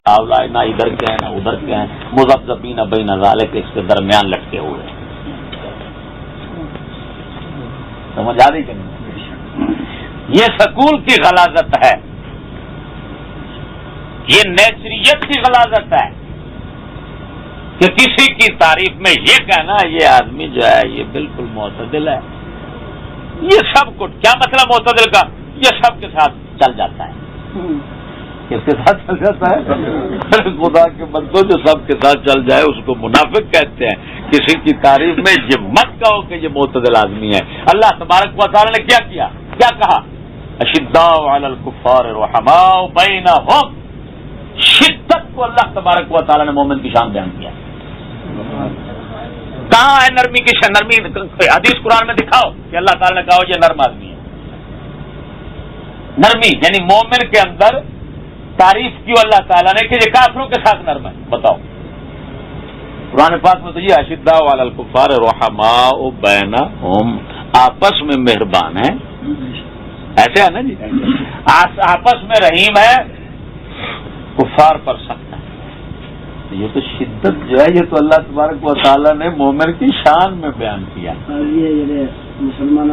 نہ ادھر کے ہیں نہ ادھر کے ہیں، مذبذبین بین ذالک، اس کے درمیان لٹکے ہوئے ہیں. سمجھ آ رہی کہ نہیں؟ یہ سکول کی غلاظت ہے، یہ نیچریت کی غلاظت ہے کہ کسی کی تعریف میں یہ کہنا یہ آدمی جو ہے یہ بالکل معتدل ہے. یہ سب کچھ کیا مطلب معتدل کا؟ یہ سب کے ساتھ چل جاتا ہے. کس کے ساتھ چل جاتا ہے؟ خدا کے بندوں جو سب کے ساتھ چل جائے اس کو منافق کہتے ہیں. کسی کی تعریف میں یہ مت کہو کہ یہ معتدل آدمی ہے. اللہ تبارک و تعالی نے کیا کیا؟ کیا کہا؟ اشداء علی الکفار رحماء بینہم. شدت کو اللہ تبارک و تعالی نے مومن کی شان بیان کیا. کہاں ہے نرمی کی شان؟ نرمی حدیث قرآن میں دکھاؤ کہ اللہ تعالی نے کہا یہ نرم آدمی ہے. نرمی یعنی مومن کے اندر تعریف کیوں اللہ تعالیٰ نے کہ یہ کافروں کے ساتھ نرم ہے؟ بتاؤ. قرآن پاک میں تو یہ اشداء علی الکفار رحماء بینہم، آپس میں مہربان ہیں. ایسے ہے نا جی، آپس میں رحیم ہے، کفار پر سخت ہے. یہ تو شدت جو ہے یہ تو اللہ تبارک و تعالیٰ نے مومن کی شان میں بیان کیا. مسلمان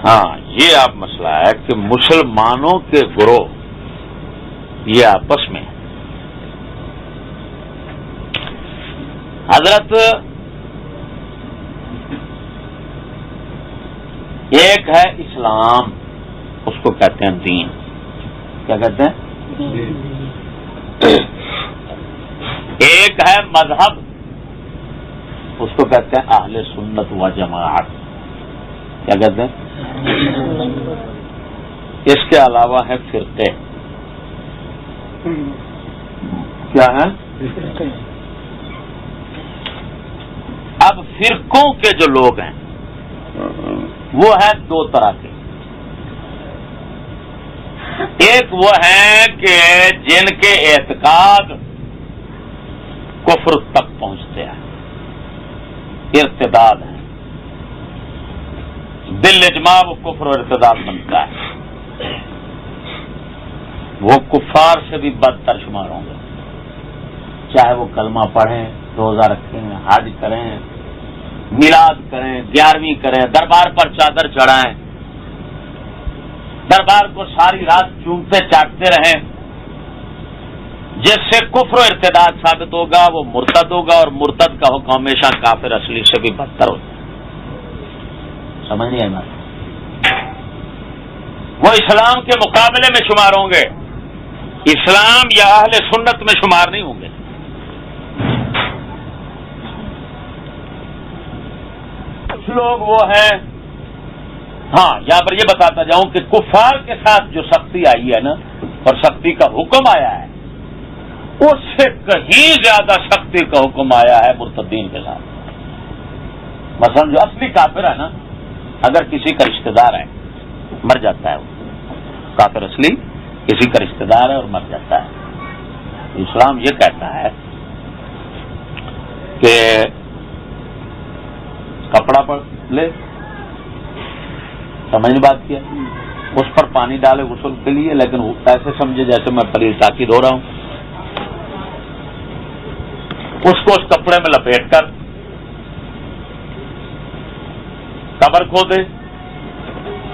ہاں یہ آپ مسئلہ ہے کہ مسلمانوں کے گروہ یہ آپس میں حضرت ایک ہے اسلام، اس کو کہتے ہیں دین. کیا کہتے ہیں؟ ایک ہے مذہب، اس کو کہتے ہیں اہل سنت و جماعت. کیا کہتے ہیں؟ اس کے علاوہ ہے فرقے. کیا ہے؟ اب فرقوں کے جو لوگ ہیں وہ ہیں دو طرح کے. ایک وہ ہیں کہ جن کے اعتقاد کفر تک پہنچتے ہیں، ارتداد ہیں، دل اجماع وہ کفر و ارتداد بنتا ہے. وہ کفار سے بھی بدتر شمار ہوں گے، چاہے وہ کلمہ پڑھیں، روزہ رکھیں، حج کریں، میلاد کریں، 11ویں کریں، دربار پر چادر چڑھائیں، دربار کو ساری رات چومتے چاٹتے رہیں. جس سے کفر و ارتداد ثابت ہوگا وہ مرتد ہوگا، اور مرتد کا حکم ہمیشہ کافر اصلی سے بھی بدتر ہوتا ہے. سمجھ نہیں آئی؟ وہ اسلام کے مقابلے میں شمار ہوں گے، اسلام یا اہل سنت میں شمار نہیں ہوں گے. کچھ لوگ وہ ہیں، ہاں یہاں پر یہ بتاتا جاؤں کہ کفار کے ساتھ جو سختی آئی ہے نا، اور سختی کا حکم آیا ہے، اس سے کہیں زیادہ سختی کا حکم آیا ہے مرتدین کے ساتھ. مثلا جو اصلی کافر ہے نا، اگر کسی کا رشتہ دار ہے مر جاتا ہے، وہ کافر اصلی کسی کا رشتہ دار ہے اور مر جاتا ہے، اسلام یہ کہتا ہے کہ کپڑا پر لے، سمجھنے بات کیا، اس پر پانی ڈالے غسل کے لیے، لیکن ایسے سمجھے جیسے میں پلیز ٹاکی دھو رہا ہوں. اس کو اس کپڑے میں لپیٹ کر قبر کھودے،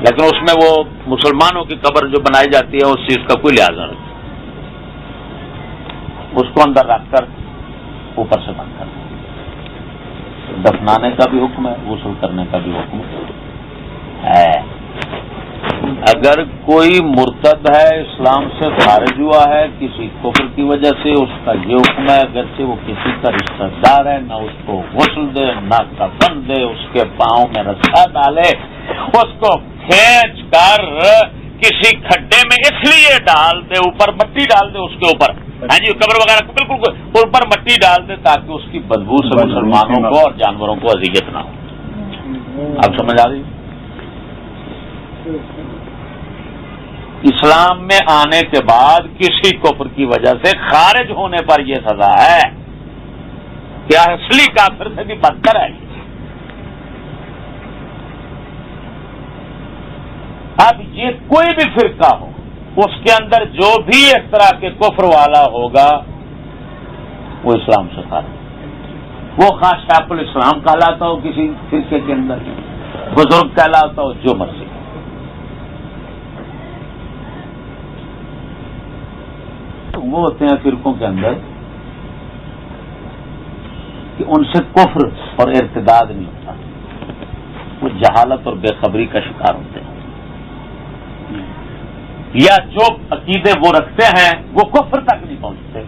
لیکن اس میں وہ مسلمانوں کی قبر جو بنائی جاتی ہے اس چیز کا کوئی لحاظ نہ رکھے، اس کو اندر رکھ کر اوپر سے بند کر. دفنانے کا بھی حکم ہے، غسل کرنے کا بھی حکم ہے. اگر کوئی مرتد ہے، اسلام سے خارج ہوا ہے کسی کفر کی وجہ سے، اس کا یہ حکم ہے اگرچہ وہ کسی کا رشتہ دار ہے، نہ اس کو غسل دے، نہ کفن دے، اس کے پاؤں میں رسا ڈالے، اس کو کھینچ کر کسی کھڈے میں اس لیے ڈال دے، اوپر مٹی ڈال دے اس کے اوپر، ہاں جی قبر وغیرہ کو بالکل اوپر مٹی ڈال دے تاکہ اس کی بدبو سے مسلمانوں کو اور جانوروں کو اذیت نہ ہو. آپ سمجھ آ رہی؟ اسلام میں آنے کے بعد کسی کفر کی وجہ سے خارج ہونے پر یہ سزا ہے کہ اصلی کافر سے بھی بدتر ہے. اب یہ کوئی بھی فرقہ ہو، اس کے اندر جو بھی اس طرح کے کفر والا ہوگا وہ اسلام سے خارج، وہ خاص شیخ الاسلام کہلاتا ہو کسی فرقے کے اندر، بزرگ کہلاتا ہو، جو مرضی۔ وہ ہوتے ہیں فرقوں کے اندر کہ ان سے کفر اور ارتداد نہیں ہوتا، وہ جہالت اور بے خبری کا شکار ہوتے ہیں، یا جو عقیدے وہ رکھتے ہیں وہ کفر تک نہیں پہنچتے۔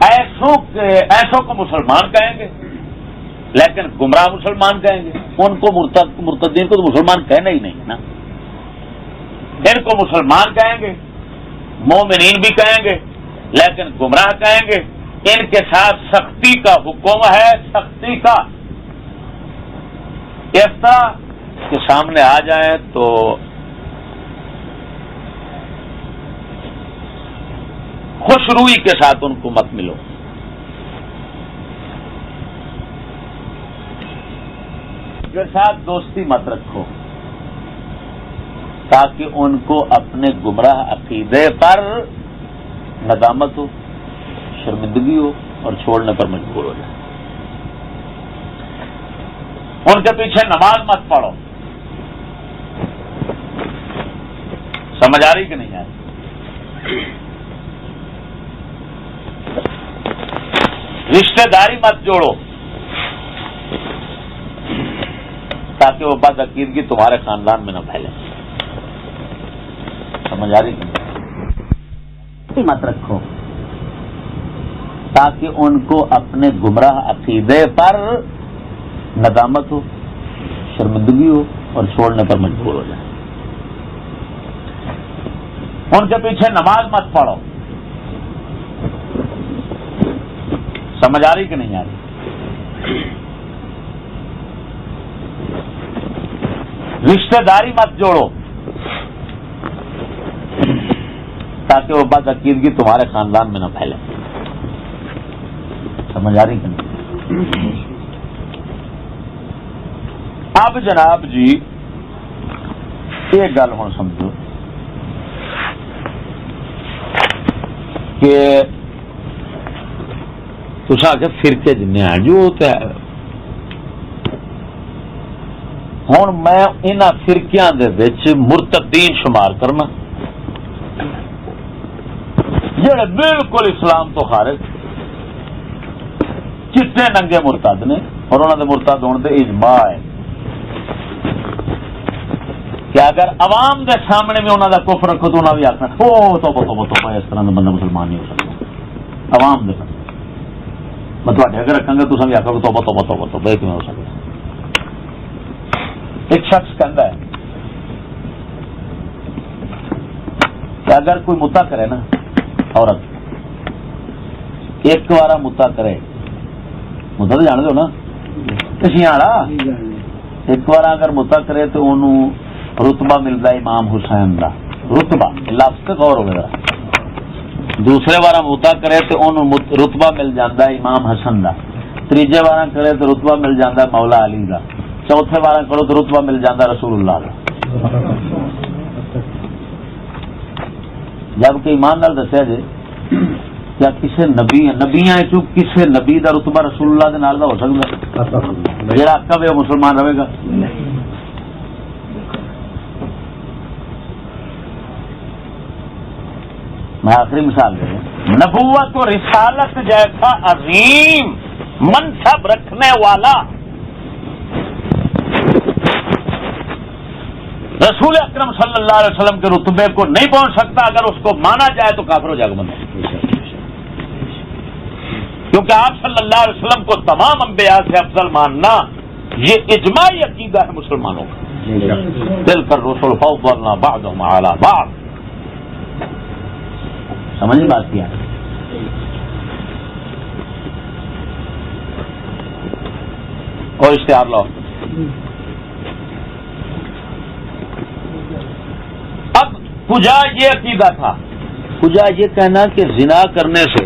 ایسوں کو مسلمان کہیں گے لیکن گمراہ مسلمان کہیں گے، ان کو مرتدین کو تو مسلمان کہنا ہی نہیں نا، ان کو مسلمان کہیں گے، مومنین بھی کہیں گے لیکن گمراہ کہیں گے۔ ان کے ساتھ سختی کا حکم ہے، سختی کا، اس طرح کے سامنے آ جائیں تو خوش روئی کے ساتھ ان کو مت ملو۔ کے ساتھ دوستی مت رکھو تاکہ ان کو اپنے گمراہ عقیدے پر ندامت ہو، شرمندگی ہو اور چھوڑنے پر مجبور ہو جائے۔ ان کے پیچھے نماز مت پڑھو۔ سمجھ آ رہی کہ نہیں آ رہی؟ رشتہ داری مت جوڑو تاکہ وہ بد عقیدگی تمہارے خاندان میں نہ پھیلے۔ سمجھ آ رہی کہ نہیں؟ مت رکھو تاکہ ان کو اپنے گمراہ عقیدے پر ندامت ہو، شرمندگی ہو اور چھوڑنے پر مجبور ہو جائے۔ ان کے پیچھے نماز مت پڑھو۔ سمجھ آ رہی کہ نہیں آ رہی؟ رشتہ داری مت جوڑو تاکہ وہ بد عقیدگی تمہارے خاندان میں نہ پھیلے۔ سمجھ آ رہی کہ نہیں؟ اب جناب جی ایک گل ہوں سمجھو کہ تسا آ کے فرقے جن ہیں جو ہوتا ہے، ہوں میں انہاں فرقیاں دے وچ مرتدین شمار کرنا جڑے بالکل اسلام تو خارج چٹے ننگے مرتد نے، اور انہوں نے مرتد ہونے دے اجماع ہے کہ اگر عوام دے سامنے بھی انہوں دا کفر رکھو تو انہوں بھی آخنا تو اس طرح بندہ مسلمان نہیں ہو سکتا۔ عوام دے سامنے میں تھوڑے اگر رکھاں گا تو بھی آخر تو بے کیوں ہو سکتا۔ ایک شخص کہتا ہے کہ اگر کوئی متا کرے نا، عورت ایک بار متا کرے، متا تو جان دو نا کشیاں، ایک بار اگر متا کرے تو انہوں رتبہ ملتا ہے امام حسین کا رتبہ، لفظ غور ہوگا۔ دوسرے بار متا کرے تو انہوں رتبہ مل جاتا ہے امام حسن کا، تیجے بار کرے تو رتبہ مل جاتا ہے مولا علی کا، چوتھے بار کرو تو رتبہ مل جاتا ہے رسول اللہ کا۔ جبکہ ایمان نال دسیا جائے کیا کسی نبیاں کسی نبی کا رتبہ رسول اللہ کے نال دا ہو سکتا؟ جہاں آقا وہ مسلمان رہے گا۔ میں آخری مثال دے رہا، نبوت و رسالت جیسا عظیم منصب رکھنے والا رسول اکرم صلی اللہ علیہ وسلم کے رتبے کو نہیں پہنچ سکتا، اگر اس کو مانا جائے تو کافر ہو جائے گا بندہ، کیونکہ آپ صلی اللہ علیہ وسلم کو تمام انبیاء سے افضل ماننا یہ اجماعی عقیدہ ہے مسلمانوں کا۔ دل کر رسول فضلنا بعضهم علی بعض، سمجھ بات کیا؟ اور اشتہار لاؤ۔ اب کجا یہ عقیدہ تھا، کجا یہ کہنا کہ زنا کرنے سے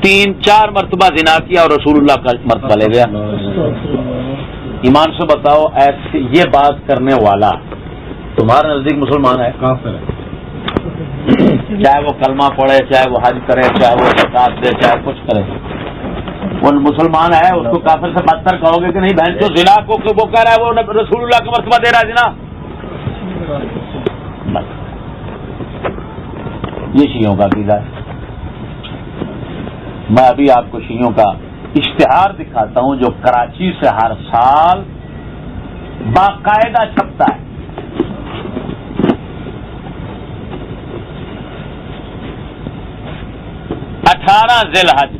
3-4 مرتبہ زنا کیا اور رسول اللہ کا مرتبہ لے گیا۔ ایمان سے بتاؤ ایسے یہ بات کرنے والا تمہارے نزدیک مسلمان ہے؟ کافر ہے۔ چاہے وہ کلمہ پڑھے، چاہے وہ حج کرے، چاہے وہ زکات دے، چاہے کچھ کرے، وہ مسلمان ہے، اس کو کافر سے بدتر کہو گے کہ نہیں؟ بہن جو زنا کو وہ کہہ رہا ہے وہ رسول اللہ کا مرتبہ دے رہا ہے زنا. یہ شیعوں کا عقیدہ ہے. میں ابھی آپ کو شیعوں کا اشتہار دکھاتا ہوں جو کراچی سے ہر سال باقاعدہ چھپتا ہے. 18 ذی الحج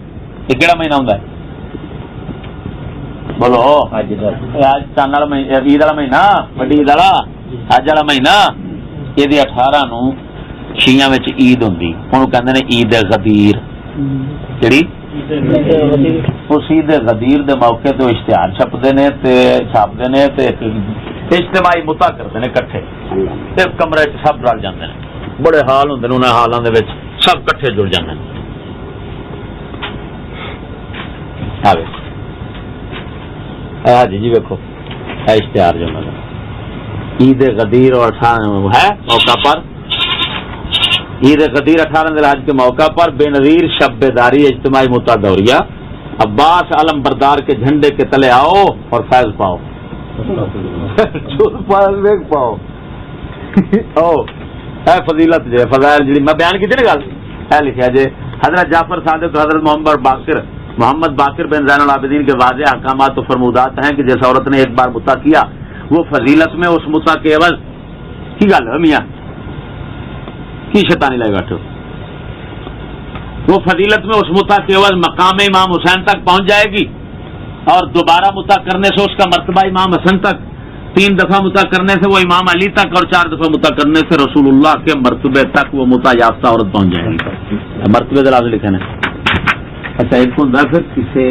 یہ کہڑا مہینہ ہوں؟ بولو حج چاند والا مہینہ، عید والا مہینہ، بڑی عید والا حج والا مہینہ. یہ 18 نو شیعہ وچ عید ہوندی، انہوں کہندے نے عید غدیر. کیڑی؟ اس عید غدیر دے موقع تے اشتہار چھپدے نے تے چھاپدے نے تے اجتماعی متا کردے نے کٹھے، تے کمرے وچ سب رل جاندے نے، بڑے حال ہوندے نے، انہاں حالاں دے وچ سب کٹھے جڑ جاندے نے. ہاں جی ویکو اشتہار جو مطلب عید غدیر اور ہے موقع پر عید غدیر 18 ذی الحج کے موقع پر بے نظیر شب بیداری اجتماعی متا دوریہ عباس علم بردار کے جھنڈے کے تلے آؤ اور فیض پاؤ. پاؤ اے فضیلت جی فضائل جی میں بیان کی تھی نا گل ہے لکھا جی حضرت جعفر صادق تو حضرت محمد باقر بن زین العابدین کے واضح احکامات و فرمودات ہیں کہ جیسا عورت نے ایک بار متا کیا وہ فضیلت میں اس متا کے عوض کی گل ہے میاں کی شیطانی لائے بیٹھو، وہ فضیلت میں اس متا کے عوض مقام امام حسین تک پہنچ جائے گی اور دوبارہ متا کرنے سے اس کا مرتبہ امام حسن تک، 3 دفعہ متا کرنے سے وہ امام علی تک اور 4 دفعہ متا کرنے سے رسول اللہ کے مرتبے تک وہ متا یافتہ عورت پہنچ جائے گی. مرتبے دلال لکھے نا. اچھا ایک ہوں پھر کسی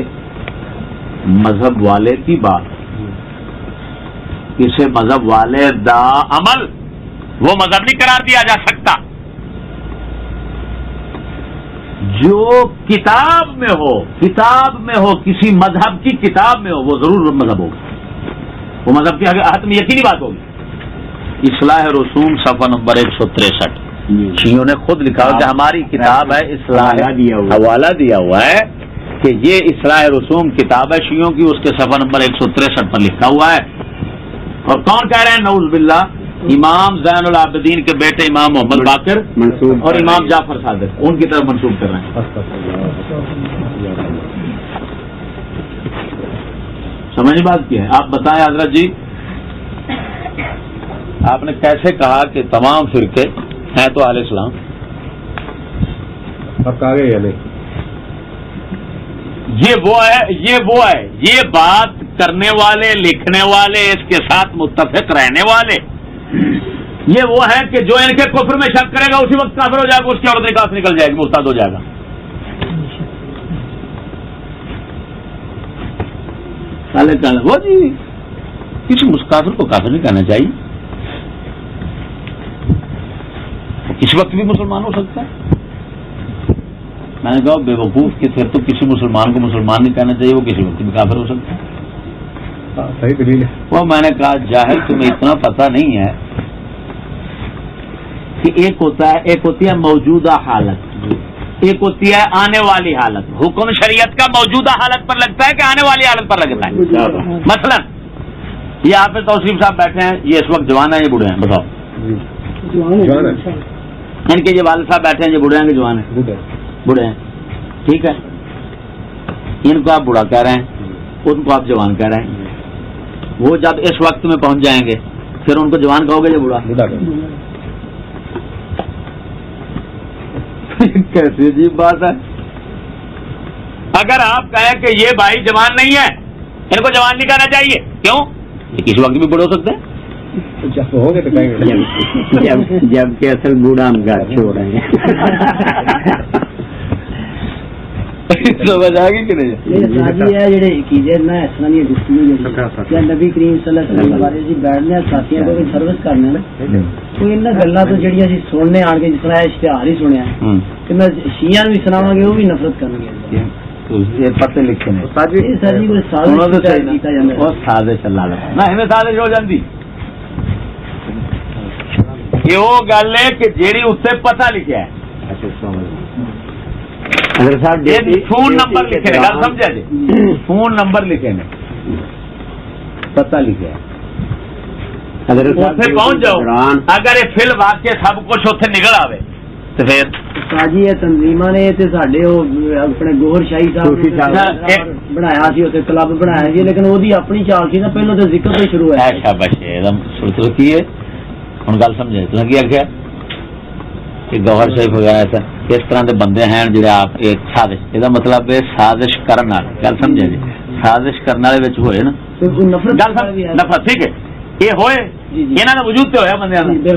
مذہب والے کی بات، کسی مذہب والے دا عمل وہ مذہب نہیں قرار دیا جا سکتا. جو کتاب میں ہو کسی مذہب کی کتاب میں ہو وہ ضرور مذہب ہوگا، وہ مذہب کی حتم یقینی بات ہوگی. اصلاح رسوم صفحہ نمبر 163 شیعوں نے خود لکھا کہ ہماری کتاب ہے اصلاح، حوالہ دیا ہوا ہے کہ یہ اصلاح رسوم کتاب ہے شیعوں کی، اس کے صفحہ نمبر 163 پر لکھا ہوا ہے. اور کون کہہ رہے ہیں؟ نعوذ باللہ امام زین العابدین کے بیٹے امام محمد باقر اور امام جعفر صادق ان کی طرف منسوب کر رہے ہیں. سمجھ بات کیا ہے؟ آپ بتائیں حضرت جی آپ نے کیسے کہا کہ تمام فرقے ہیں تو اہل اسلام؟ یہ وہ ہے یہ بات کرنے والے، لکھنے والے، اس کے ساتھ متفق رہنے والے، یہ وہ ہے کہ جو ان کے کفر میں شک کرے گا اسی وقت کافر ہو جائے گا، اس کی عورت نکاح سے نکل جائے گی، مرتد ہو جائے گا. وہ جی کسی کافر کو کافر نہیں کہنا چاہیے، کسی وقت بھی مسلمان ہو سکتا ہے. میں نے کہا بے وقوف کہ پھر تو کسی مسلمان کو مسلمان نہیں کہنا چاہیے، وہ کسی وقت بھی کافر ہو سکتا ہے. صحیح دلیل ہے. وہ میں نے کہا جاہل تمہیں اتنا پتہ نہیں ہے کہ ایک ہوتی ہے موجودہ حالت، ایک ہوتی ہے آنے والی حالت. حکم شریعت کا موجودہ حالت پر لگتا ہے کہ آنے والی حالت پر لگتا ہے؟ مثلا یہ آپ توصیف صاحب بیٹھے ہیں، یہ اس وقت جوان ہیں یہ بوڑھے ہیں؟ بتاؤ. ان کے یہ والد صاحب بیٹھے ہیں، یہ بوڑھے ہیں کہ جوان ہیں؟ بوڑھے ہیں. ٹھیک ہے، ان کو آپ بوڑھا کہہ رہے ہیں، ان کو آپ جوان کہہ رہے ہیں. وہ جب اس وقت میں پہنچ جائیں گے پھر ان کو جوان کہو گے یا بوڑھا؟ کیسی عجیب بات ہے. اگر آپ کہیں کہ یہ بھائی جوان نہیں ہے، ان کو جوان نہیں کہنا چاہیے، کیوں؟ یہ کسی وقت بھی بوڑھے ہو سکتے ہیں. جب کہ اصل بوڑھا ہم گھر چھوڑ رہے ہیں. سمجھ آ گئی کہ نہیں؟ نبی کریم صلی اللہ علیہ وسلم بارے بیٹھنے ساتھی کو سروس کرنے کوئی ان گلا تو جہاں اسی سننے آن کے جس طرح اشتہار ہی سنیا کہ میں شیعہ بھی سناوا گے وہ بھی نفرت کریں گے. پتے لکھے نے سازش ہو جاتی. یہ وہ گل ہے کہ جیڑی اتنے پتہ لکھا ہے حضرت صاحب فون نمبر لکھے گل سمجھا جی فون نمبر لکھے نے پتہ لکھے اتنے پہنچ جاؤ اگر یہ فل واقع سب کچھ اتنے نکل آئے تو پھر جی یہ تنظیماں نے اپنے گوہر شاہی صاحب بنایا سی اتنے کلب بنایا سی لیکن وہ اپنی چال سی نا پہلو تو ذکر تو شروع ہے شاباش کی ہے ہوں گل سمجھے کی آخیا کہ گوہر شریف وغیرہ اس طرح کے بندے ہیں جڑے آپ سازش یہ مطلب سازش کرنے والے گل سمجھے جی سازش کرنے والے ہوئے نا نفرت ٹھیک ہے یہ ہوئے یہاں کا وجود تو ہوا بندے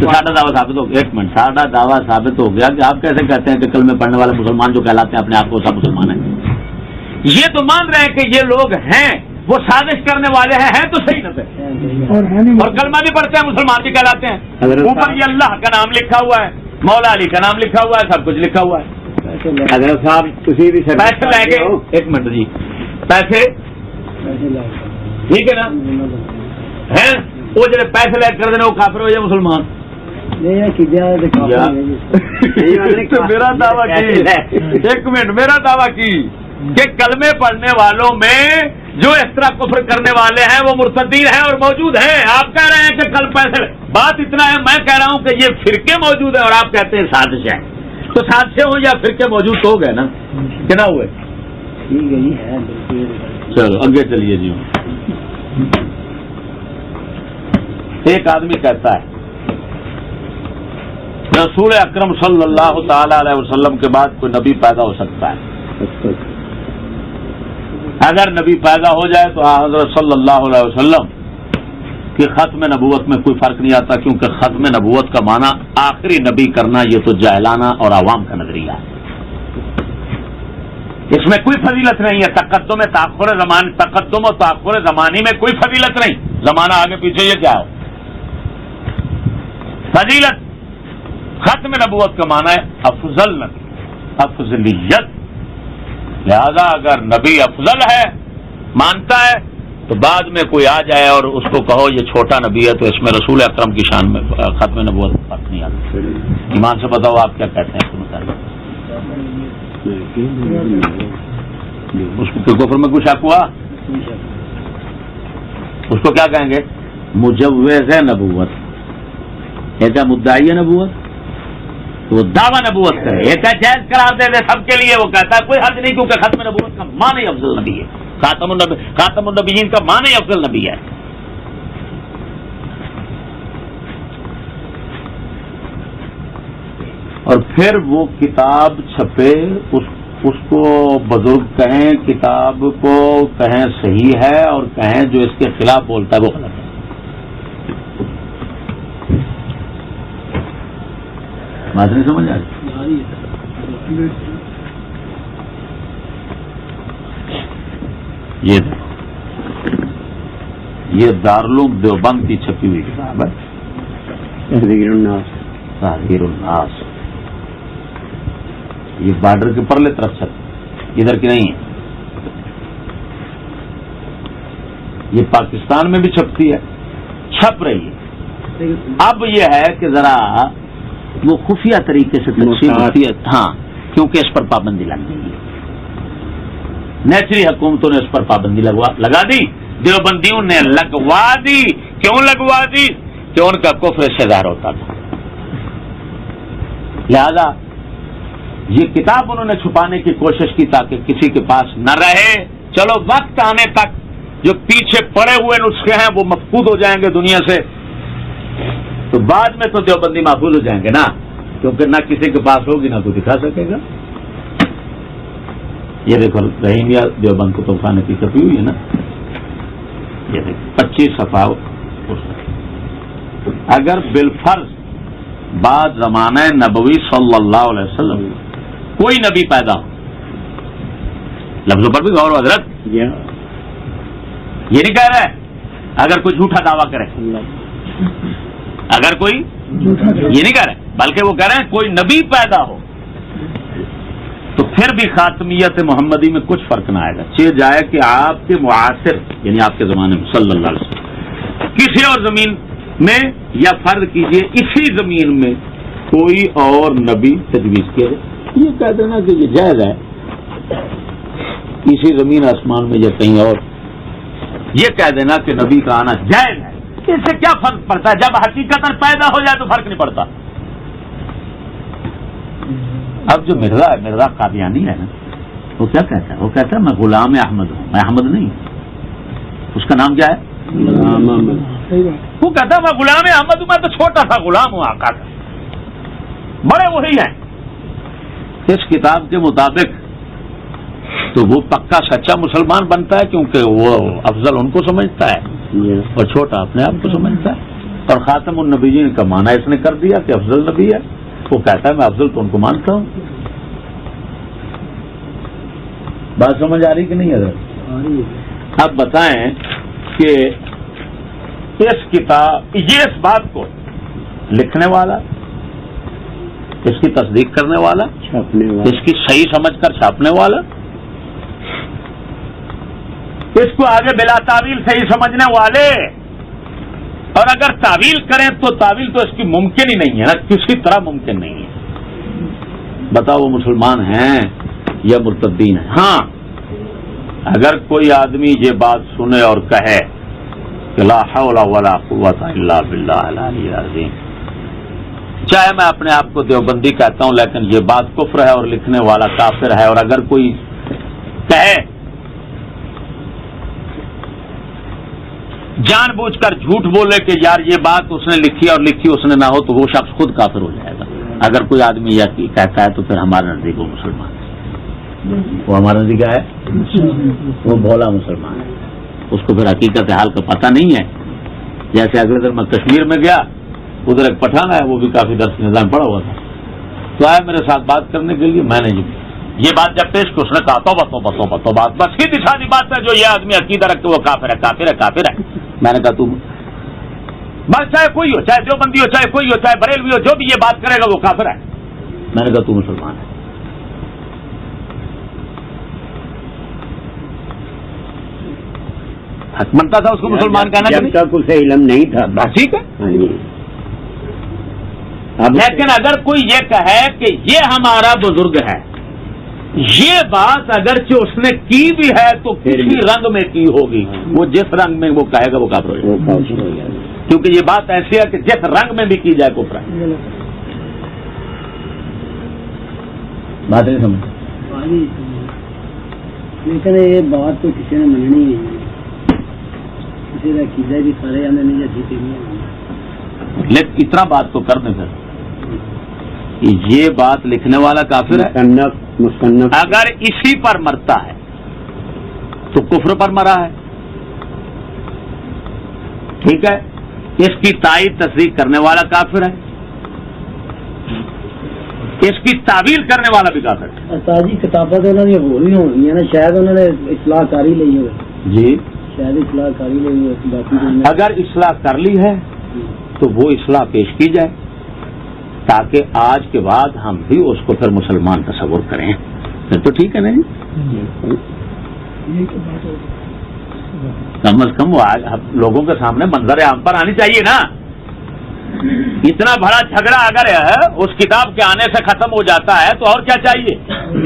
ساڈا دعویٰ ثابت ہو گیا ایک منٹ ساڈا دعویٰ ثابت ہو گیا کہ آپ کیسے کہتے ہیں کہ کلمے پڑھنے والے مسلمان جو کہلاتے ہیں اپنے آپ کو سب مسلمان ہیں یہ تو مان رہے ہیں کہ یہ لوگ ہیں وہ سازش کرنے والے ہیں تو صحیح نہ اور کلمہ بھی پڑھتے ہیں مسلمان بھی کہلاتے ہیں اوپر یہ اللہ کا نام لکھا ہوا ہے مولا علی کا نام لکھا ہوا ہے سب کچھ لکھا ہوا ہے حضرت صاحب پیسے لے کے ایک منٹ جی پیسے ٹھیک ہے نا ہے وہ جڑے پیسے لے کر وہ کافر ہو جائے مسلمان میرا دعویٰ کی ایک منٹ میرا دعویٰ کی کہ کلمے پڑھنے والوں میں جو اس طرح کفر کرنے والے ہیں وہ مرتدین ہیں اور موجود ہیں آپ کہہ رہے ہیں کہ کل پیسے بات اتنا ہے میں کہہ رہا ہوں کہ یہ فرقے موجود ہیں اور آپ کہتے ہیں سازش ہے تو سازشیں ہوں یا فرقے موجود تو ہو گئے نا کہ نہ ہوئے چلو آگے چلیے جی ایک آدمی کہتا ہے رسول اکرم صلی اللہ تعالی علیہ وسلم کے بعد کوئی نبی پیدا ہو سکتا ہے اگر نبی پیدا ہو جائے تو حضرت صلی اللہ علیہ وسلم کی ختم نبوت میں کوئی فرق نہیں آتا کیونکہ ختم نبوت کا معنی آخری نبی کرنا یہ تو جاہلانہ اور عوام کا نظریہ ہے اس میں کوئی فضیلت نہیں ہے تقدم و تاخر زمانی میں کوئی فضیلت نہیں زمانہ آگے پیچھے یہ کیا ہو فضیلت ختم نبوت کا معنی ہے افضل نبی افضلیت لہذا اگر نبی افضل ہے مانتا ہے تو بعد میں کوئی آ جائے اور اس کو کہو یہ چھوٹا نبی ہے تو اس میں رسول اکرم کی شان میں ختم نبوت فرق نہیں آتا ایمان سے بتاؤ آپ کیا کہتے ہیں اس کے مطابق اس کو کفر میں کچھ شک ہوا اس کو کیا کہیں گے مجوز ہے نبوت ایسا مدعی ہے نبوت وہ دعویٰ نبوت کرے ایک جائز قرار دے دے سب کے لیے وہ کہتا ہے کوئی حد نہیں کیونکہ ختم نبوت کا معنی افضل نبی ہے خاتم النبیین کا معنی افضل نبی ہے اور پھر وہ کتاب چھپے اس کو بزرگ کہیں کتاب کو کہیں صحیح ہے اور کہیں جو اس کے خلاف بولتا ہے وہ غلط ہے بات نہیں سمجھ آ رہی یہ دارالعلوم دیوبند کی چھپی ہوئی کتاب ہے تحذیر الناس یہ بارڈر کے پرلے طرف چھپی ادھر کی نہیں ہے یہ پاکستان میں بھی چھپتی ہے چھپ رہی ہے اب یہ ہے کہ ذرا وہ خفیہ طریقے سے تقسیم ہوتی ہے ہاں کیونکہ اس پر پابندی لگ گئی نیچری حکومتوں نے اس پر پابندی لگا دی دیوبندیوں نے لگوا دی کیوں لگوا دی کہ ان کا کفر اس سے ظاہر ہوتا تھا لہذا یہ کتاب انہوں نے چھپانے کی کوشش کی تاکہ کسی کے پاس نہ رہے چلو وقت آنے تک جو پیچھے پڑے ہوئے نسخے ہیں وہ مفقود ہو جائیں گے دنیا سے تو بعد میں تو دیوبندی محفوظ ہو جائیں گے نا کیونکہ نہ کسی کے پاس ہوگی نہ کوئی دکھا سکے گا یہ دیکھو رحیمیہ دیوبند کو توفانے کی چھپی ہوئی ہے نا یہ دیکھو 25 صفحہ اگر بالفرض بعد زمانہ نبوی صلی اللہ علیہ وسلم کوئی نبی پیدا ہو لفظوں پر بھی غور و حضرت یہ نہیں کہہ رہا ہے اگر کوئی جھوٹا دعویٰ کرے اگر کوئی یہ نہیں کہہ رہے بلکہ وہ کہہ رہے ہیں کوئی نبی پیدا ہو تو پھر بھی خاتمیت محمدی میں کچھ فرق نہ آئے گا چہ جائے کہ آپ کے معاصر یعنی آپ کے زمانے میں صلی اللہ علیہ وسلم کسی اور زمین میں یا فرض کیجئے اسی زمین میں کوئی اور نبی تجویز کیا جائے، یہ کہہ دینا کہ یہ جائز ہے کسی زمین آسمان میں یا کہیں اور، یہ کہہ دینا کہ نبی کا آنا جائز ہے، اس سے کیا فرق پڑتا ہے؟ جب حقیقت پیدا ہو جائے تو فرق نہیں پڑتا۔ اب جو مرزا ہے، مرزا قادیانی ہے نا، وہ کیا کہتا ہے؟ وہ کہتا ہے میں غلام احمد ہوں، میں احمد نہیں ہوں۔ اس کا نام کیا ہے؟ وہ کہتا ہے میں غلام احمد ہوں، میں تو چھوٹا سا غلام ہوں آقا کا، بڑے وہی ہیں۔ اس کتاب کے مطابق تو وہ پکا سچا مسلمان بنتا ہے، کیونکہ وہ افضل ان کو سمجھتا ہے اور چھوٹا اپنے آپ کو سمجھتا ہے، اور خاتم النبیین کا معنی اس نے کر دیا کہ افضل نبی ہے۔ وہ کہتا ہے میں افضل تو ان کو مانتا ہوں۔ بات سمجھ آ رہی کہ نہیں حضرت؟ اب بتائیں کہ اس کتاب یہ اس بات کو لکھنے والا، اس کی تصدیق کرنے والا، اس کی صحیح سمجھ کر چھاپنے والا، اس کو آگے بلا تعویل صحیح سمجھنے والے، اور اگر تعویل کریں تو تعویل تو اس کی ممکن ہی نہیں ہے نا، کسی طرح ممکن نہیں ہے۔ بتاؤ وہ مسلمان ہیں یا مرتدین ہیں؟ ہاں، اگر کوئی آدمی یہ بات سنے اور کہے کہ لا حول ولا قوت الا باللہ العلی العظیم، چاہے میں اپنے آپ کو دیوبندی کہتا ہوں لیکن یہ بات کفر ہے اور لکھنے والا کافر ہے، اور اگر کوئی کہے جان بوجھ کر جھوٹ بولے کہ یار یہ بات اس نے لکھی اور لکھی اس نے نہ ہو، تو وہ شخص خود کافر ہو جائے گا۔ اگر کوئی آدمی یہ کہتا ہے تو پھر ہمارے نزدیک وہ مسلمان ہے، وہ ہمارے نزدیک ہے، وہ بھولا مسلمان ہے، اس کو پھر حقیقت حال کا پتہ نہیں ہے۔ جیسے اگلے دن میں کشمیر میں گیا، ادھر ایک پٹھان ہے، وہ بھی کافی درس نظام پڑھا ہوا تھا، تو آیا میرے ساتھ بات کرنے کے لیے، میں نے یہ بات جب پیش کی، اس نے کہا تو بات بس سیدھی سادی بات ہے، جو یہ آدمی عقیدہ رکھتے وہ کافر ہے، کافر ہے، کافر ہے۔ میں نے کہا تم بس چاہے کوئی ہو، چاہے دیوبندی ہو، چاہے کوئی ہو، چاہے بریلوی ہو، جو بھی یہ بات کرے گا وہ کافر ہے۔ میں نے کہا تو مسلمان ہے۔ حق بنتا تھا اس کو مسلمان کہنا، جب تک اسے علم نہیں تھا بس ٹھیک ہے۔ لیکن اگر کوئی یہ کہے کہ یہ ہمارا بزرگ ہے، یہ بات اگرچہ اس نے کی بھی ہے تو کسی رنگ میں کی ہوگی، وہ جس رنگ میں وہ کہے گا وہ کافر ہو جائے گا، کیونکہ یہ بات ایسی ہے کہ جس رنگ میں بھی کی جائے کفر ہے۔ بات نہیں سمجھ، لیکن یہ بات تو کسی نے مننی ہے، کسی کا عقیدہ بھی سارے آنے نہیں جاتی، لیکن اتنا بات تو کر دیں پھر یہ بات لکھنے والا کافر ہے، مصنف اگر اسی پر مرتا ہے تو کفر پر مرا ہے، ٹھیک ہے، اس کی تائید تصدیق کرنے والا کافر ہے، اس کی تعویل کرنے والا بھی کافر ہے۔ تاجی کتابیں تو انہوں نے ہو بھی ہونی ہے نا، شاید انہوں نے اصلاح کاری لی ہو، جی شاید اصلاح کاری لی ہو، باقی اگر اصلاح کر لی ہے تو وہ اصلاح پیش کی جائے، تاکہ آج کے بعد ہم بھی اس کو پھر مسلمان تصور کریں، پھر تو ٹھیک ہے نا جی، کم از کم وہ لوگوں کے سامنے منظر عام پر آنی چاہیے نا۔ اتنا بڑا جھگڑا اگر اس کتاب کے آنے سے ختم ہو جاتا ہے تو اور کیا چاہیے؟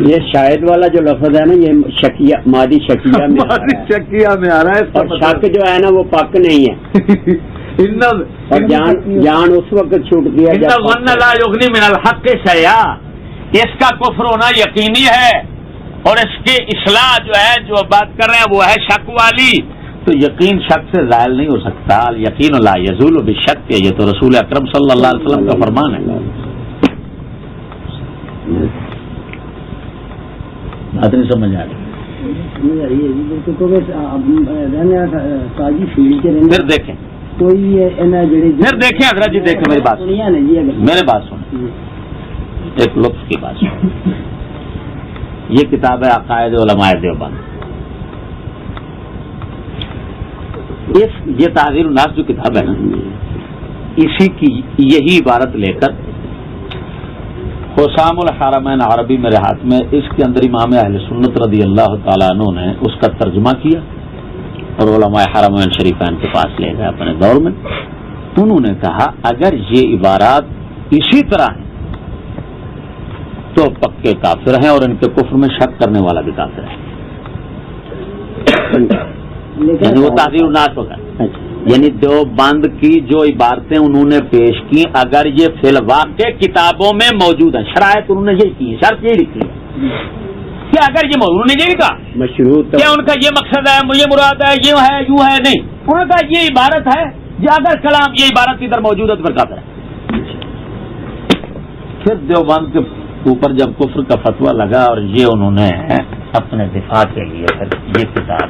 یہ شاید والا جو لفظ ہے نا، یہ شکیہ مادی شکیہ میں آ رہا ہے، اور شک جو ہے نا وہ پاک نہیں ہے، اور جان اس وقت چھوٹتی ہے لا یغنی من الحق شیئا، اس کا کفر ہونا یقینی ہے، اور اس کی اصلاح جو ہے جو بات کر رہے ہیں وہ ہے شک والی، تو یقین شک سے زائل نہیں ہو سکتا، یقین لا یزول بالشک، یہ تو رسول اکرم صلی اللہ علیہ وسلم کا فرمان ہے۔ بات نہیں سمجھ آ رہی، پھر دیکھیں پھر دیکھیں حضرت جی، دیکھیں میری بات، میرے بات سنیں، ایک لطف کی بات سنیں، یہ کتاب ہے عقائد علماء دیوبند، یہ تحذیر الناس جو کتاب ہے نا، اسی کی یہی عبارت لے کر حسام الحرمین عربی میرے ہاتھ میں، اس کے اندر امام اہل سنت رضی اللہ تعالیٰ عنہ نے اس کا ترجمہ کیا اور علماء حرمین شریفین کے پاس لے گئے اپنے دور میں۔ انہوں نے کہا اگر یہ عبارات اسی طرح ہیں تو پکے کافر ہیں، اور ان کے کفر میں شک کرنے والا بھی کافر ہے. یعنی وہ تحریر الناس ہوگا. یعنی دیوبند کی جو عبارتیں انہوں نے پیش کی، اگر یہ فی الواقع کتابوں میں موجود ہیں، شرائط انہوں نے یہی کی ہے، شرط یہی لکھی ہے کہ اگر یہ انہوں نے یہی کہا مشروط کیا ان کا یہ مقصد ہے، یہ مراد ہے، یہ ہے، یوں ہے، نہیں، انہوں نے کہا یہ عبارت ہے، یا اگر کلام یہ عبارت ادھر موجود ہے تو پھر کافر ہے. پھر دیوبند کے اوپر جب کفر کا فتویٰ لگا اور یہ انہوں نے اپنے دفاع کے لیے پھر یہ کتاب،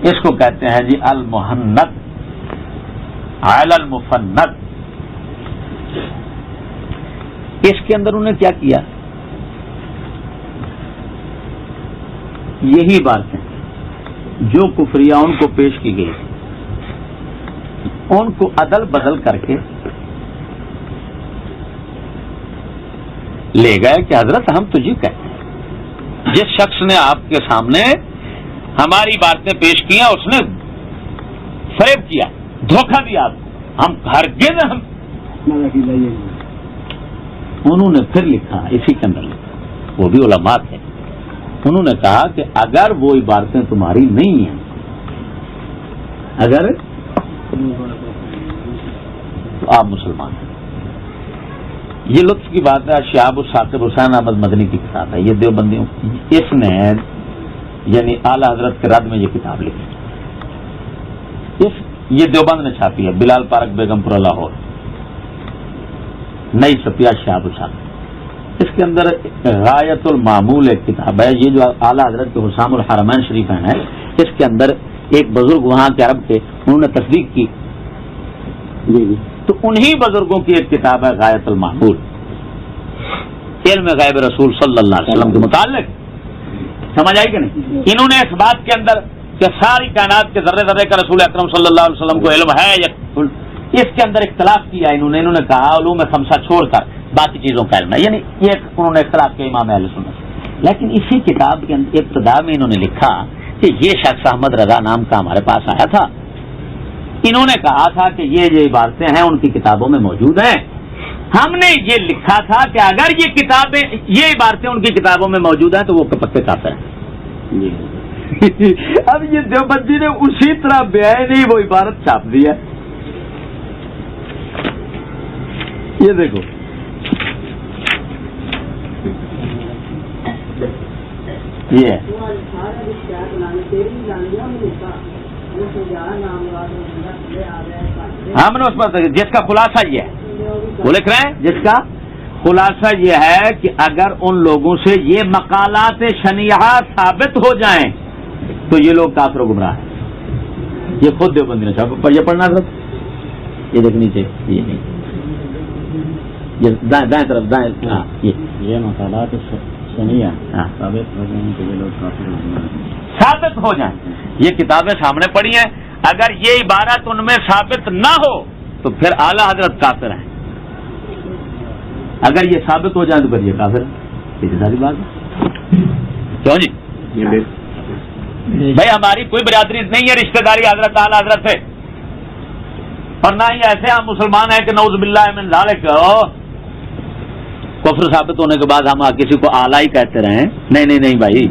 اس کو کہتے ہیں جی المحند علی المفند. اس کے اندر انہوں نے کیا کیا، یہی باتیں جو کفریہ ان کو پیش کی گئی ان کو عدل بدل کر کے لے گئے کہ حضرت ہم تو یہ کہتے ہیں جس شخص نے آپ کے سامنے ہماری باتیں پیش کی ہیں اس نے فریب کیا، دھوکہ دیا آپ کو، ہم ہرگز ہم. انہوں نے پھر لکھا، اسی کے اندر لکھا، وہ بھی علماء تھے، انہوں نے کہا کہ اگر وہ عبارتیں تمہاری نہیں ہیں، اگر تو آپ مسلمان ہیں. یہ لطف کی بات ہے، شہاب الثاقب حسین احمد مدنی کی کتاب ہے، یہ دیوبندیوں، اس نے یعنی اعلی حضرت کے رد میں یہ کتاب لکھی، یہ دیوبند نے چھاپی ہے، بلال پارک بیگم پورہ لاہور، نئی سپیا شہاب الثاقب. اس کے اندر غایت المعمول ایک کتاب ہے، یہ جو اعلی حضرت کے حسام الحرمین شریفین ہے، اس کے اندر ایک بزرگ وہاں کے عرب کے انہوں نے تصدیق کی، تو انہی بزرگوں کی ایک کتاب ہے غایت المعمول، علم غیب رسول صلی اللہ علیہ وسلم کے متعلق. سمجھ آئی کہ نہیں؟ انہوں نے اس بات کے اندر کہ ساری کائنات کے ذرے ذرے کا رسول اکرم صلی اللہ علیہ وسلم کو علم ہے یا اس کے اندر اختلاف کیا. انہوں نے کہا علوم خمسہ چھوڑ کر باقی چیزوں کا علم ہے، یعنی یہ انہوں نے اختلاف کیا امام اہل سنت. لیکن اسی کتاب کے ابتدا میں انہوں نے لکھا کہ یہ شخص احمد رضا نام کا ہمارے پاس آیا تھا، انہوں نے کہا تھا کہ یہ جو عبارتیں ہیں ان کی کتابوں میں موجود ہیں، ہم نے یہ لکھا تھا کہ اگر یہ کتابیں یہ عبارتیں ان کی کتابوں میں موجود ہیں تو وہ پکے کافر ہیں. اب یہ دیوبندی نے اسی طرح بیانی وہ عبارت چھاپ دی ہے. یہ دیکھو یہ ہم نے اس پر جس کا خلاصہ یہ ہے وہ لکھ رہے ہیں، جس کا خلاصہ یہ ہے کہ اگر ان لوگوں سے یہ مقالات شنیعہ ثابت ہو جائیں تو یہ لوگ کافر و گمراہ ہیں. یہ خود دیوبندی نے چھاپا پر یہ پڑھنا سر یہ دیکھنی چاہیے، یہ نہیں دائیں طرف دائیں، ہاں یہ مقالات شنیعہ ثابت ہو جائیں تو یہ لوگ کافر و گمراہ ثابت ہو جائیں. یہ کتابیں سامنے پڑھی ہیں، اگر یہ عبارت ان میں ثابت نہ ہو تو پھر اعلیٰ حضرت کافر ہیں، اگر یہ ثابت ہو جائے تو پھر یہ کافر ہے. یہ ساری بات ہے. کیوں جی بھائی ہماری کوئی برادری نہیں ہے، رشتہ داری حضرت اعلیٰ حضرت سے، اور نہ ہی ایسے ہم مسلمان ہیں کہ نعوذ باللہ من ذالک کفر ثابت ہونے کے بعد ہم کسی کو اعلیٰ ہی کہتے رہیں. نہیں بھائی،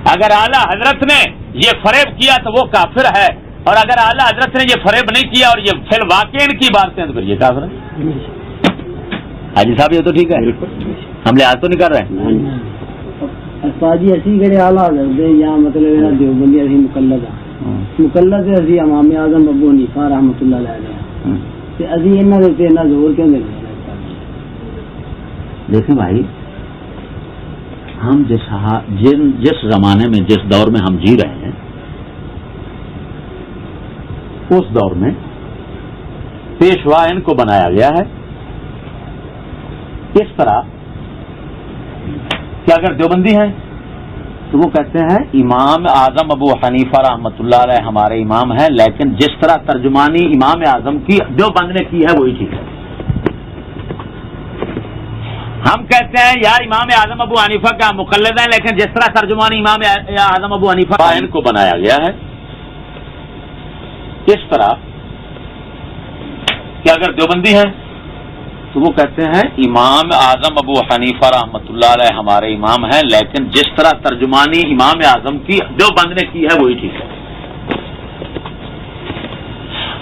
اگر اعلیٰ حضرت نے یہ فریب کیا تو وہ کافر ہے، اور اگر اعلیٰ حضرت نے یہ فریب نہیں کیا اور یہ فی الواقع ان کی باتیں تو پھر یہ کافر ہے. حاجی صاحب یہ تو ٹھیک ہے، ہم لحاظ تو نہیں کر رہے. استاجی اسی کہڑے اعلیٰ حضرت دے یا مطلب دیوبندی اسی مقلد ہے، اسی امام اعظم ابو حنیفہ رحمۃ اللہ علیہ تے اسی انہاں دے تے انہاں زور کیوں دے. دیکھیں بھائی، ہم جس زمانے میں جس دور میں ہم جی رہے ہیں اس دور میں پیشوا ان کو بنایا گیا ہے اس طرح کہ اگر دیوبندی ہیں تو وہ کہتے ہیں امام اعظم ابو حنیفہ رحمۃ اللہ علیہ ہمارے امام ہیں، لیکن جس طرح ترجمانی امام اعظم کی دیوبند نے کی ہے وہی ٹھیک ہے. ہم کہتے ہیں یار امام اعظم ابو حنیفہ کا مقلد ہیں، لیکن جس طرح ترجمانی امام اعظم ابو حنیفہ ان کو بنایا گیا ہے اس طرح کہ اگر دیوبندی ہیں تو وہ کہتے ہیں امام اعظم ابو حنیفہ رحمۃ اللہ علیہ ہمارے امام ہیں، لیکن جس طرح ترجمانی امام اعظم کی دیوبند نے کی ہے وہی ٹھیک ہے۔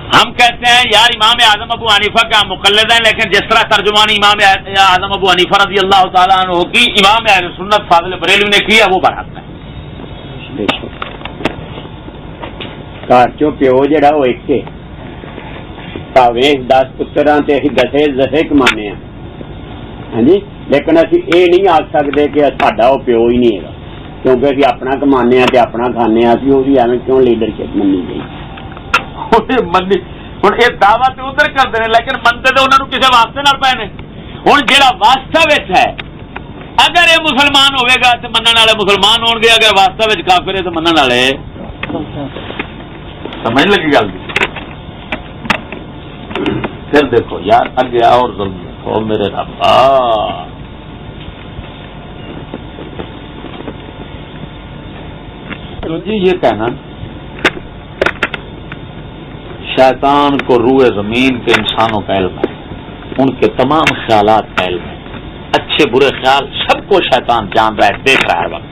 ہم کہتے ہیں یار امام اعظم ابو حنیفہ کا مقلد ہیں، لیکن جس طرح ترجمانی امام اعظم ابو حنیفہ رضی اللہ تعالیٰ عنہ کی امام اہل سنت فاضل بریلوی نے کی ہے وہ برحق ہے۔ گھر چو پیو جڑا وہ ایک پاوے 10 پتراں تے اسی دسے کمانے ہیں، ہاں جی، لیکن اسی یہ نہیں آکھ سکتے کہ ساڈا وہ پیو ہی نہیں ہے، کیونکہ اسی اپنا کمانے ہیں تے اپنا کھانے ہیں، اسی وہی ایویں کیوں لیڈرشپ منی گئی؟ ہوں یہ دعوی تو ادھر کرتے ہیں لیکن منتے تو انہوں نے کسی واسطے نال پے نے۔ ہوں جہاں واستو ہے اگر یہ مسلمان ہوئے گا تو منن والے مسلمان ہون گے، اگر واستو کافر ہے تو منن والے سمجھ لگی گل دی۔ پھر دیکھو یار اگے اور ظلم دیکھو میرے ربا، جی یہ کہنا شیطان کو روح زمین کے انسانوں کا علم ہے، ان کے تمام خیالات کا علم ہے، اچھے برے خیال سب کو شیطان جان رہا ہے، دیکھ رہا ہے وقت،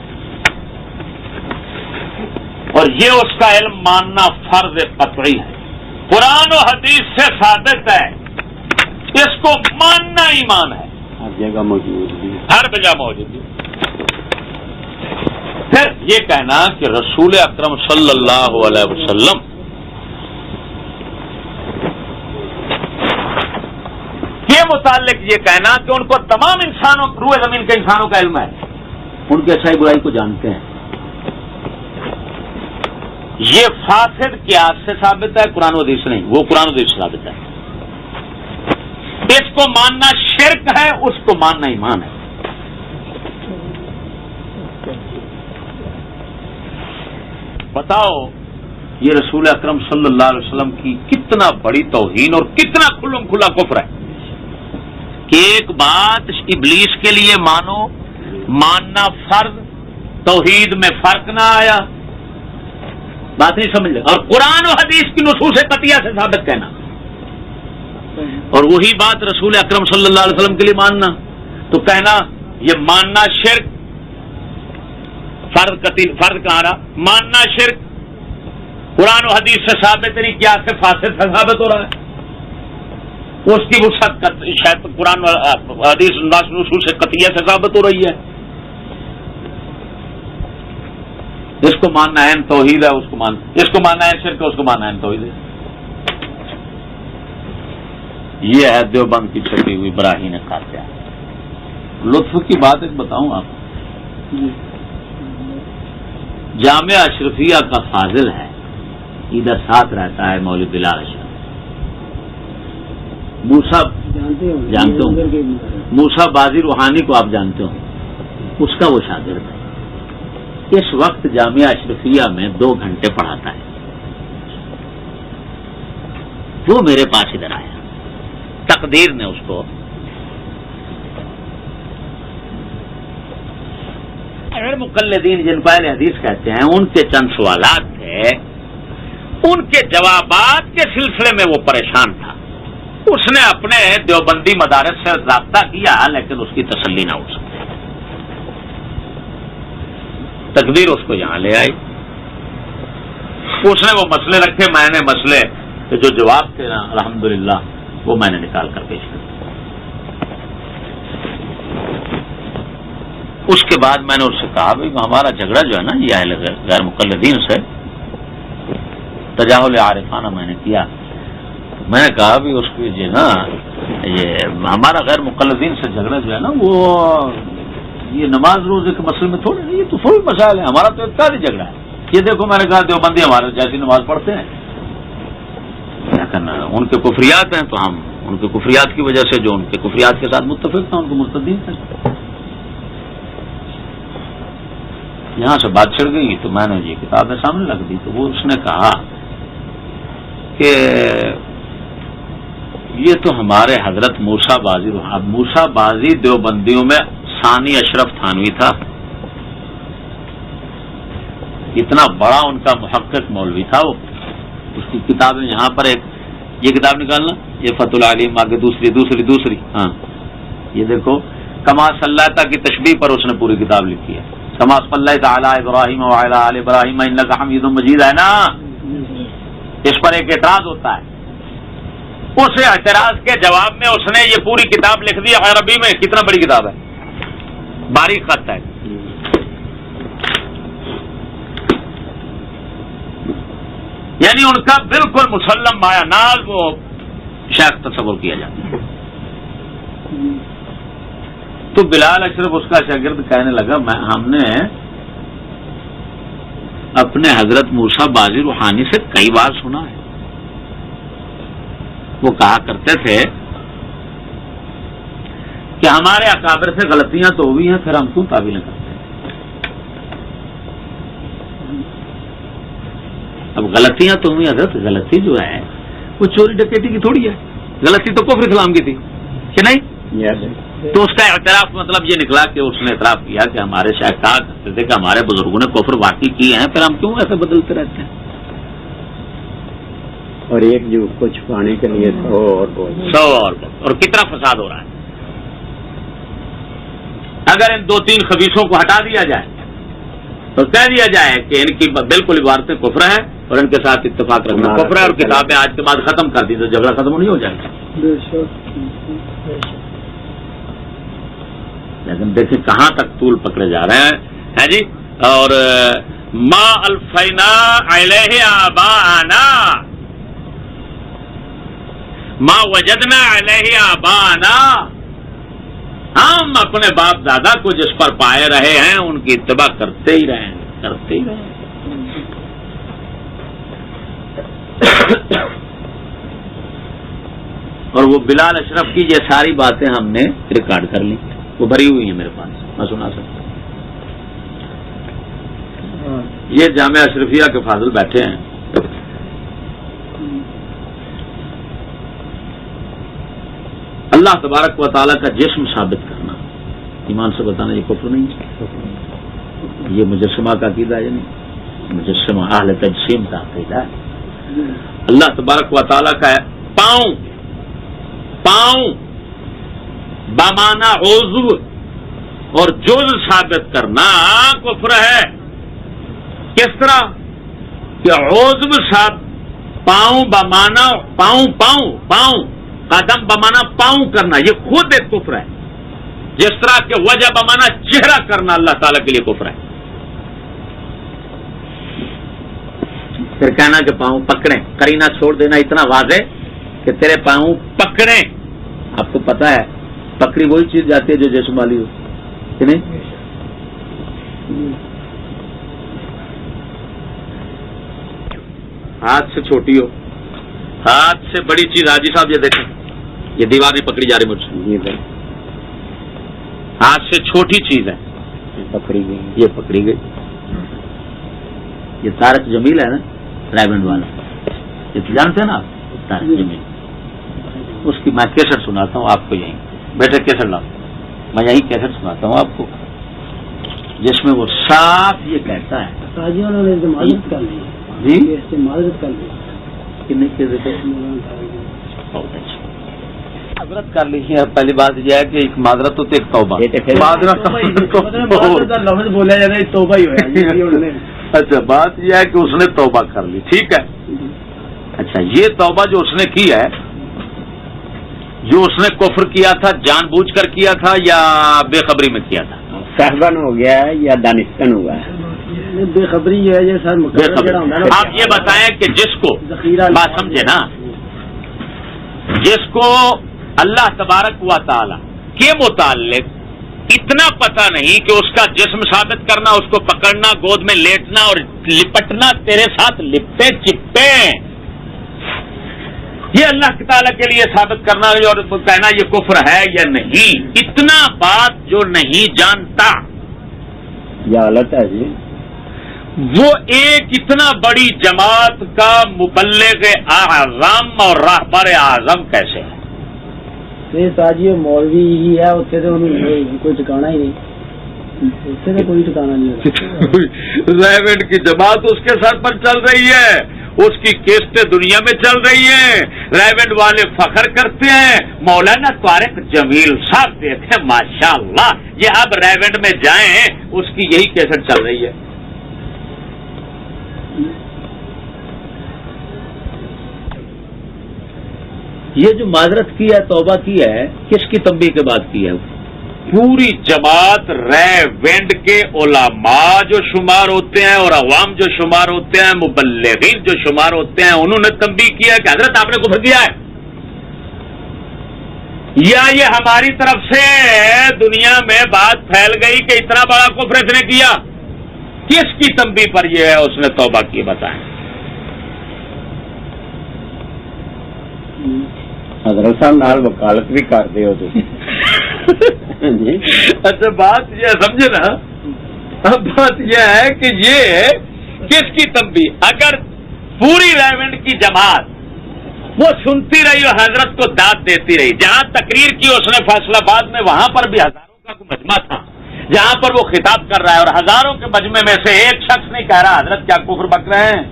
اور یہ اس کا علم ماننا فرض قطعی ہے، قرآن و حدیث سے ثابت ہے، اس کو ماننا ایمان ہے، ہر جگہ موجود ہے، ہر جگہ موجود ہے۔ پھر یہ کہنا کہ رسول اکرم صلی اللہ علیہ وسلم کے متعلق یہ کہنا کہ ان کو تمام انسانوں روح زمین کے انسانوں کا علم ہے، ان کی اچھائی برائی کو جانتے ہیں، یہ فاسد قیاس سے ثابت ہے، قرآن و حدیث نہیں، وہ قرآن و حدیث سے ثابت ہے۔ اس کو ماننا شرک ہے، اس کو ماننا ایمان ہے۔ بتاؤ یہ رسول اکرم صلی اللہ علیہ وسلم کی کتنا بڑی توہین اور کتنا کھلم کھلا کفر ہے کہ ایک بات ابلیس کے لیے مانو، ماننا فرض، توحید میں فرق نہ آیا، بات نہیں سمجھ لے، اور قرآن و حدیث کی نصوص قطعیہ سے ثابت کہنا، اور وہی بات رسول اکرم صلی اللہ علیہ وسلم کے لیے ماننا، تو کہنا یہ ماننا شرک، فرض کہا رہا، ماننا شرک، قرآن و حدیث سے ثابت نہیں، کیا سے فاسد سے ثابت ہو رہا ہے، اس کی وسعت شاید قرآن و حدیث نصوص قطعیہ سے ثابت ہو رہی ہے، اس کو ماننا ہے توحید ہے، اس کو ماننا ہے شرک، اس کو ماننا ہے توحید ہے۔ یہ ہے دیوبند کی چھٹی ہوئی براہین قاطعہ۔ لطف کی بات ایک بتاؤں آپ، جامعہ اشرفیہ کا فاضل ہے، ادھر ساتھ رہتا ہے مولوی بلال اشرف، موسیٰ جانتے ہوں، موسیٰ بازی روحانی کو آپ جانتے ہوں، اس کا وہ شاگرد ہے، اس وقت جامعہ اشرفیہ میں 2 گھنٹے پڑھاتا ہے، وہ میرے پاس ادھر آیا، تقدیر نے اس کو غیر مقلدین جن کو اہل حدیث کہتے ہیں ان کے چند سوالات تھے، ان کے جوابات کے سلسلے میں وہ پریشان تھا، اس نے اپنے دیوبندی مدارس سے رابطہ کیا لیکن اس کی تسلی نہ ہو سکی، تقدیر اس کو یہاں لے آئی، اس نے وہ مسئلے رکھے، میں نے مسئلے کے جو جواب تھے نا الحمدللہ وہ میں نے نکال کر پیش کر دیا۔ اس کے بعد میں نے اس سے کہا بھائی ہمارا جھگڑا جو ہے نا یہ اہل غیر مقلدین سے تجاہل عارفانہ میں نے کیا، میں نے کہا بھی اس کی جو نا یہ ہمارا غیر مقلدین سے جھگڑا جو ہے نا وہ یہ نماز روزے کے مسئلے میں تھوڑی نہیں، یہ تو فوری مسائل ہے، ہمارا تو اقتصادی جھگڑا ہے، یہ دیکھو میں نے کہا دیوبندی ہمارے جیسی نماز پڑھتے ہیں، کیا کرنا، ان کے کفریات ہیں تو ہم ان کے کفریات کی وجہ سے جو ان کے کفریات کے ساتھ متفق تھا ان کو مرتدین تھے۔ یہاں سے بات چھڑ گئی تو میں نے یہ کتابیں سامنے رکھ دی، تو وہ اس نے کہا کہ یہ تو ہمارے حضرت موسیٰ بازی، اب موسیٰ بازی دیوبندیوں میں ثانی اشرف تھانوی تھا، اتنا بڑا ان کا محقق مولوی تھا وہ، اس کی کتابیں یہاں پر ایک یہ کتاب نکالنا یہ فتح العلیم آگے دوسری ہاں یہ دیکھو کما صلیت کی تشبیہ پر اس نے پوری کتاب لکھی ہے. کما صلیت علی ابراہیم وعلی آل ابراہیم انک حمید مجید ہے نا. اس پر ایک اعتراض ہوتا ہے. اس اعتراض کے جواب میں اس نے یہ پوری کتاب لکھ دی عربی میں. کتنا بڑی کتاب ہے, باریک خط ہے. یعنی ان کا بالکل مسلم مایا ناز وہ شیخ تصور کیا جاتا ہے. تو بلال اشرف اس کا شاگرد کہنے لگا ہم نے اپنے حضرت موسیٰ بازی روحانی سے کئی بار سنا ہے. وہ کہا کرتے تھے کہ ہمارے اکابر سے غلطیاں تو ہوئی ہیں, پھر ہم کیوں تعویلیں کرتے ہیں. اب غلطیاں تو ہوئی حضرت, غلطی جو ہے وہ چوری ڈکیتی کی تھوڑی ہے, غلطی تو کفر اسلام کی تھی کہ نہیں. تو اس کا اعتراف مطلب یہ نکلا کہ اس نے اعتراف کیا کہ ہمارے شیخ کہا کرتے تھے کہ ہمارے بزرگوں نے کفر واقعی کیے ہیں, پھر ہم کیوں ایسے بدلتے رہتے ہیں. اور ایک جو کو چھپانے کے لیے 100 اور کتنا فساد ہو رہا ہے. اگر ان 2-3 خبیثوں کو ہٹا دیا جائے اور کہہ دیا جائے کہ ان کی بالکل عبارتیں کفر ہیں اور ان کے ساتھ اتفاق رکھنا کفر ہے اور کتابیں آج کے بعد ختم کر دی تو جھگڑا ختم نہیں ہو جائے گا. لیکن دیکھیں کہاں تک طول پکڑے جا رہے ہیں جی. اور ما الفینا علیہ آباءنا ما وجدنا علیہ آباءنا, ہم اپنے باپ دادا کو جس پر پائے رہے ہیں ان کی اتباع کرتے ہی رہے. اور وہ بلال اشرف کی یہ ساری باتیں ہم نے ریکارڈ کر لی, وہ بھری ہوئی ہیں میرے پاس, میں سنا سکتا ہوں. یہ جامعہ اشرفیہ کے فاضل بیٹھے ہیں. اللہ تبارک و تعالیٰ کا جسم ثابت کرنا ایمان سے بتانا یہ کفر نہیں ہے. یہ مجسمہ کا عقیدہ ہے, نہیں مجسمہ اہل تجسیم کا عقیدہ ہے. اللہ تبارک و تعالیٰ کا پاؤں بامانہ عضو اور جز ثابت کرنا کفر ہے. کس طرح کہ عضو پاؤں بامانہ پاؤں قدم بمانا پاؤں کرنا یہ خود ایک کفر ہے. جس طرح کہ وجہ بمانا چہرہ کرنا اللہ تعالیٰ کے لیے کفر ہے. پھر کہنا کہ پاؤں پکڑیں, کرینہ چھوڑ دینا اتنا واضح کہ تیرے پاؤں پکڑیں. آپ کو پتا ہے پکڑی وہی چیز جاتی ہے جو جسم والی ہو کہ نہیں. ہاتھ سے چھوٹی ہو, ہاتھ سے بڑی چیز. حاجی صاحب یہ دیکھیں, یہ دیوار نہیں پکڑی جا رہی مجھ سے, ہاتھ سے چھوٹی چیز ہے پکڑی گئی, یہ پکڑی گئی. یہ طارق جمیل ہے نا رائمنڈ والا, یہ جانتے ہیں نا آپ طارق جمیل, اس کی میں کیسٹ سناتا ہوں آپ کو. یہیں بیٹے کیسٹ لاؤ, میں یہی کیسٹ سناتا ہوں آپ کو جس میں وہ صاف یہ کہتا ہے جی معذرت کر لیجیے. پہلی بات یہ ہے کہ ایک معذرت تو ایک توبہ, لفظ بولا جاتا ہے توبہ ہی ہوا. اچھا بات یہ ہے کہ اس نے توبہ کر لی, ٹھیک ہے. اچھا یہ توبہ جو اس نے کی ہے, جو اس نے کفر کیا تھا جان بوجھ کر کیا تھا یا بے خبری میں کیا تھا؟ صحبن ہو گیا ہے یا دانستن ہوا ہے؟ بے خبری ہے یہ سر. آپ یہ بتائیں کہ جس کو بات سمجھے نا, جس کو اللہ تبارک و تعالی کے متعلق اتنا پتہ نہیں کہ اس کا جسم ثابت کرنا, اس کو پکڑنا, گود میں لیٹنا اور لپٹنا تیرے ساتھ لپٹے چپٹے, یہ اللہ تعالیٰ کے لیے ثابت کرنا اور کہنا یہ کفر ہے یا نہیں, اتنا بات جو نہیں جانتا یہ غلط ہے جی. وہ ایک اتنا بڑی جماعت کا مبلغ اعظم اور راہبر اعظم کیسے ہے؟ جی مولوی ہی ہے, اتنے تو کوئی ٹھکانا ہی نہیں, اتنے تو کوئی ٹھکانا نہیں. ریونٹ کی جماعت اس کے سر پر چل رہی ہے, اس کی قسطیں دنیا میں چل رہی ہیں، ریونڈ والے فخر کرتے ہیں. مولانا طارق جمیل صاحب دیکھیں ماشاءاللہ، یہ اب ریونڈ میں جائیں اس کی یہی کیسٹ چل رہی ہے. یہ جو معذرت کی ہے، توبہ کی ہے، کس کی تنبیہ کے بعد کی ہے؟ پوری جماعت ریونڈ کے علماء جو شمار ہوتے ہیں اور عوام جو شمار ہوتے ہیں، مبلغین جو شمار ہوتے ہیں، انہوں نے تنبیہ کیا کہ حضرت آپ نے کفر کیا ہے، یا یہ ہماری طرف سے دنیا میں بات پھیل گئی کہ اتنا بڑا کفر اس نے کیا. کس کی تنبیہ پر یہ ہے اس نے توبہ کی؟ بتائیں. حضرت صاحب نال وکالت بھی کرتے ہو تو اچھا بات یہ سمجھے نا، اب بات یہ ہے کہ یہ کس کی تنبیہ؟ اگر پوری ریونڈ کی جماعت وہ سنتی رہی اور حضرت کو داد دیتی رہی، جہاں تقریر کی اس نے فیصلہ آباد میں، وہاں پر بھی ہزاروں کا کوئی مجمع تھا جہاں پر وہ خطاب کر رہا ہے، اور ہزاروں کے مجمع میں سے ایک شخص نہیں کہہ رہا حضرت کیا کفر بک رہے ہیں.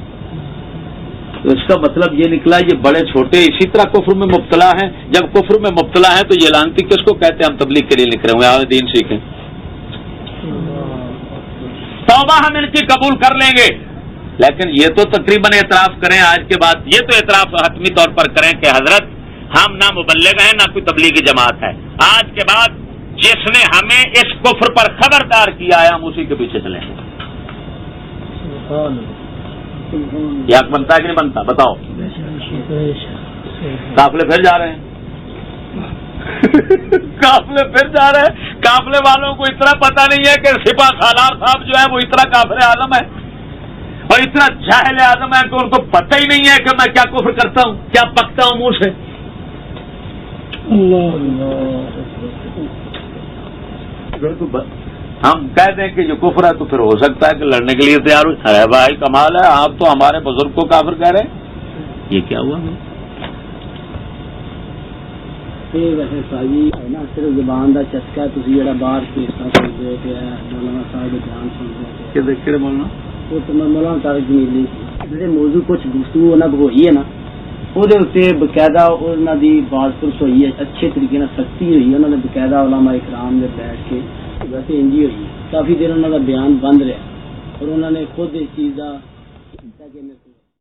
تو اس کا مطلب یہ نکلا یہ بڑے چھوٹے اسی طرح کفر میں مبتلا ہیں. جب کفر میں مبتلا ہیں تو یہ لعنتی کس کو کہتے ہیں؟ ہم تبلیغ کے لیے لکھ رہے ہیں، دین سیکھیں. توبہ ہم ان کی قبول کر لیں گے، لیکن یہ تو تقریباً اعتراف کریں آج کے بعد، یہ تو اعتراف حتمی طور پر کریں کہ حضرت ہم نہ مبلغ ہیں نہ کوئی تبلیغی جماعت ہے. آج کے بعد جس نے ہمیں اس کفر پر خبردار کیا ہے ہم اسی کے پیچھے چلیں گے. یہ حق بنتا ہے کہ نہیں بنتا؟ بتاؤ. قافلے پھر جا رہے ہیں قافلے پھر جا رہے ہیں. قافلے والوں کو اتنا پتہ نہیں ہے کہ سپاہ سالار صاحب جو ہے وہ اتنا کافر اعظم ہے اور اتنا جاہل اعظم ہے کہ ان کو پتہ ہی نہیں ہے کہ میں کیا کفر کرتا ہوں، کیا پکتا ہوں منہ سے. ہم کہہ دیں کہ جو کفر ہے تو پھر ہو سکتا ہے کہ لڑنے کے لیے تیار ہو. ارے بھائی کمال ہے، آپ تو ہمارے بزرگ کو کافر کہہ رہے ہیں. یہ کیا ہوا؟ ویسے ساجی نا صرف زبان کا چسکا، تھی جا باہر کیسا سنتے پہ مولانا صاحب کے بیان سنتے کہ بولنا وہ تو میں مولانا طارق جمیل جیسے موضوع کچھ گفتگو انہیں ہوئی ہے نا، وہ باقاعدہ انہوں کی بات پرس ہوئی ہے، اچھے طریقے سے سختی ہوئی ہے. انہوں نے باقاعدہ علماء اکرام میں بیٹھ کے ویسے انجی ہوئی، کافی دیر انہوں کا بیان بند رہا اور انہوں نے خود اس چیز کا